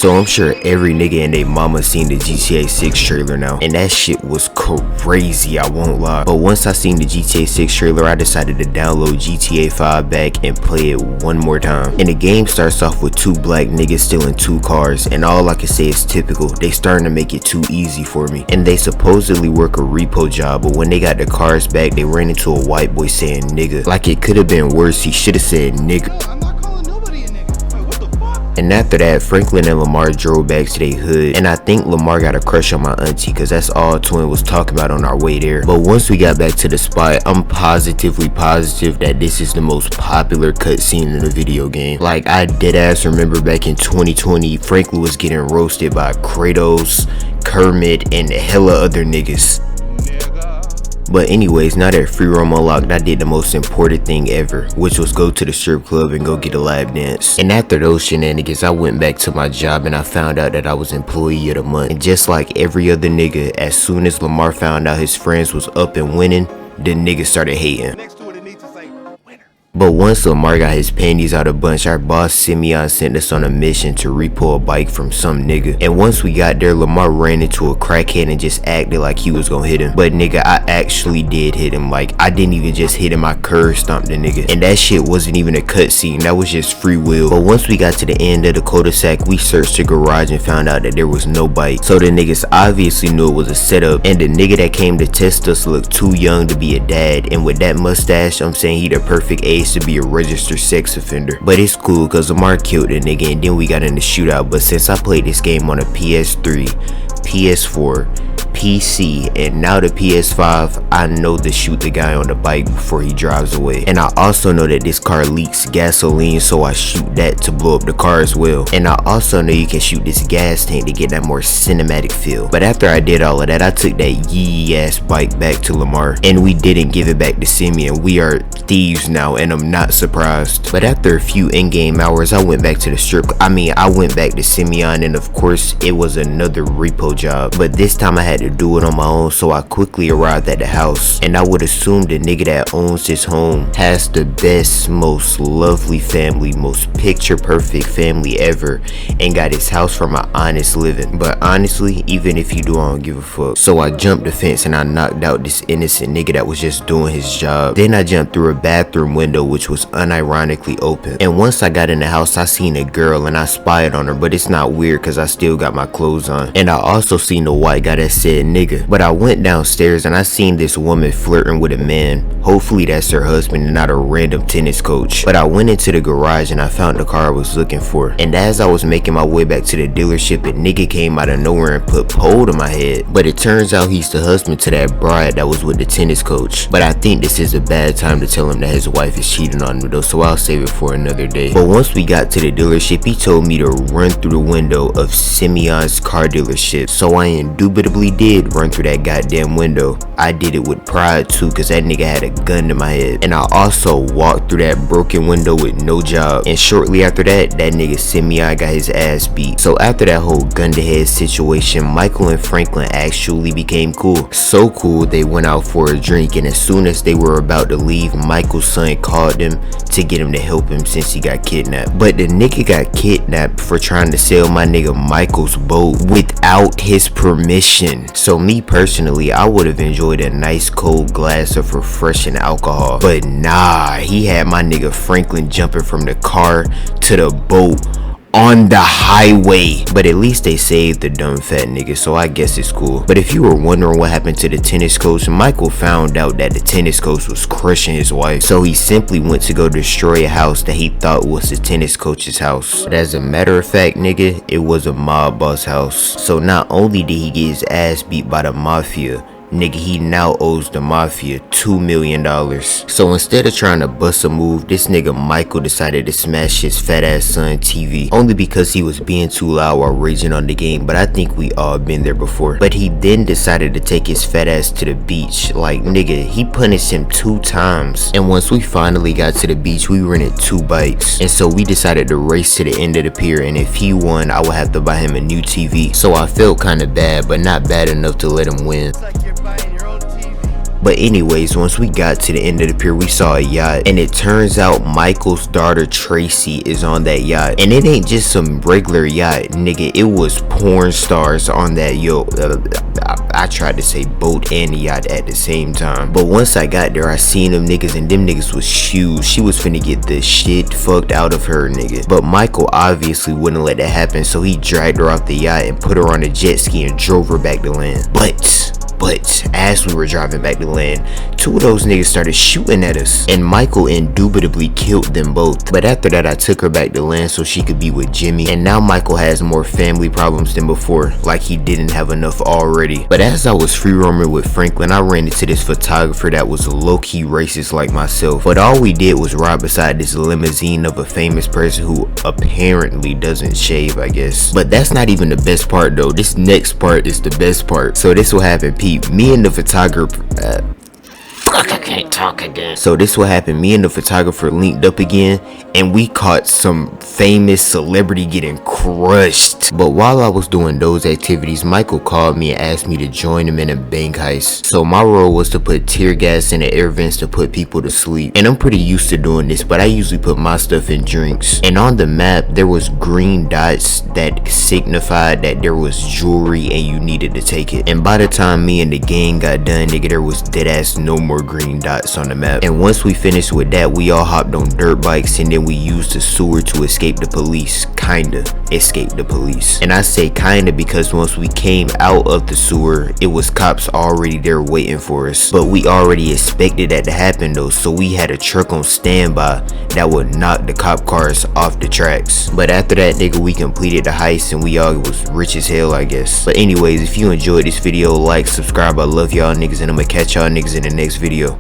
So I'm sure every nigga and they mama seen the GTA 6 trailer now, and that shit was crazy, I won't lie. But once I seen the GTA 6 trailer, I decided to download GTA 5 back and play it one more time. And the game starts off with two black niggas stealing two cars, and all I can say is typical. They starting to make it too easy for me. And they supposedly work a repo job, but when they got the cars back, they ran into a white boy saying nigga. Like it could have been worse, he should have said nigga. And after that, Franklin and Lamar drove back to their hood, and I think Lamar got a crush on my auntie, cause that's all Twin was talking about on our way there. But once we got back to the spot, I'm positively positive that this is the most popular cutscene in the video game. Like, I deadass remember back in 2020, Franklin was getting roasted by Kratos, Kermit, and hella other niggas. But anyways, now that free roam unlocked, I did the most important thing ever, which was go to the strip club and go get a lap dance. And after those shenanigans, I went back to my job and I found out that I was employee of the month. And just like every other nigga, as soon as Lamar found out his friends was up and winning, the nigga started hating. But once Lamar got his panties out of bunch, our boss Simeon sent us on a mission to repo a bike from some nigga. And once we got there, Lamar ran into a crackhead and just acted like he was gonna hit him. But nigga, I actually did hit him. Like, I didn't even just hit him, I curb stomped the nigga. And that shit wasn't even a cutscene, that was just free will. But once we got to the end of the cul-de-sac, we searched the garage and found out that there was no bike. So the niggas obviously knew it was a setup, and the nigga that came to test us looked too young to be a dad. And with that mustache, I'm saying he the perfect age to be a registered sex offender. But it's cool cause Lamar killed the nigga and then we got in the shootout. But since I played this game on a PS3, PS4, PC, and now the PS5, I know to shoot the guy on the bike before he drives away. And I also know that this car leaks gasoline, so I shoot that to blow up the car as well. And I also know you can shoot this gas tank to get that more cinematic feel. But after I did all of that, I took that yee ass bike back to Lamar, and we didn't give it back to Simeon. We are thieves now, and I'm not surprised. But after a few in-game hours, I went back to the strip. I went back to Simeon, and of course it was another repo job. But this time I had to do it on my own, so I quickly arrived at the house. And I would assume the nigga that owns this home has the best, most lovely family, most picture perfect family ever, and got his house from an honest living. But honestly, even if you do, I don't give a fuck. So I jumped the fence and I knocked out this innocent nigga that was just doing his job. Then I jumped through a bathroom window which was unironically open. And once I got in the house, I seen a girl and I spied on her, but it's not weird cause I still got my clothes on. And I also seen the white guy that said nigga. But I went downstairs and I seen this woman flirting with a man. Hopefully that's her husband and not a random tennis coach. But I went into the garage and I found the car I was looking for. And as I was making my way back to the dealership, a nigga came out of nowhere and put pole to my head. But it turns out he's the husband to that bride that was with the tennis coach. But I think this is a bad time to tell him that his wife is cheating on him though, so I'll save it for another day. But once we got to the dealership, he told me to run through the window of Simeon's car dealership. So I indubitably did run through that goddamn window. I did it with pride too, cause that nigga had a gun to my head. And I also walked through that broken window with no job. And shortly after that, that nigga Simeon got his ass beat. So after that whole gun to head situation, Michael and Franklin actually became cool. So cool, they went out for a drink, and as soon as they were about to leave, Michael's son called them to get him to help him since he got kidnapped. But the nigga got kidnapped for trying to sell my nigga Michael's boat without his permission. So me personally, I would have enjoyed a nice cold glass of refreshing alcohol. But nah, he had my nigga Franklin jumping from the car to the boat on the highway. But at least they saved the dumb fat nigga, so I guess it's cool. But if you were wondering what happened to the tennis coach, Michael found out that the tennis coach was crushing his wife, so he simply went to go destroy a house that he thought was the tennis coach's house. But as a matter of fact, nigga, it was a mob boss house. So not only did he get his ass beat by the mafia, nigga, he now owes the mafia $2 million. So instead of trying to bust a move, this nigga Michael decided to smash his fat ass son TV, only because he was being too loud while raging on the game. But I think we all been there before. But he then decided to take his fat ass to the beach. Like, nigga, he punished him 2 times. And once we finally got to the beach, we rented 2 bikes. And so we decided to race to the end of the pier, and if he won, I would have to buy him a new TV. So I felt kinda bad, but not bad enough to let him win. Buying your own TV. But anyways, once we got to the end of the pier, we saw a yacht, and it turns out Michael's daughter Tracy is on that yacht. And it ain't just some regular yacht, nigga, it was porn stars on that I tried to say boat and yacht at the same time. But once I got there, I seen them niggas, and them niggas was huge. She was finna get the shit fucked out of her, nigga. But Michael obviously wouldn't let that happen, so he dragged her off the yacht and put her on a jet ski and drove her back to land. But as we were driving back to land, two of those niggas started shooting at us, and Michael indubitably killed them both. But after that, I took her back to land so she could be with Jimmy, and now Michael has more family problems than before, like he didn't have enough already. But as I was free roaming with Franklin, I ran into this photographer that was low-key racist like myself. But all we did was ride beside this limousine of a famous person who apparently doesn't shave, I guess. But that's not even the best part though. This next part is the best part. So this will happen, Pete. Me and the photographer I can't talk again. So this what happened. Me and the photographer linked up again, and we caught some famous celebrity getting crushed. But while I was doing those activities, Michael called me and asked me to join him in a bank heist. So my role was to put tear gas in the air vents to put people to sleep. And I'm pretty used to doing this, but I usually put my stuff in drinks. And on the map, there was green dots that signified that there was jewelry and you needed to take it. And by the time me and the gang got done, nigga, there was dead ass no more green dots on the map. And once we finished with that, we all hopped on dirt bikes, and then we used the sewer to escape the police. Kinda escape the police. And I say kinda because once we came out of the sewer, it was cops already there waiting for us. But we already expected that to happen though, so we had a truck on standby that would knock the cop cars off the tracks. But after that, nigga, we completed the heist and we all was rich as hell, I guess. But anyways, if you enjoyed this video, like, subscribe. I love y'all niggas, and I'm gonna catch y'all niggas in the next video.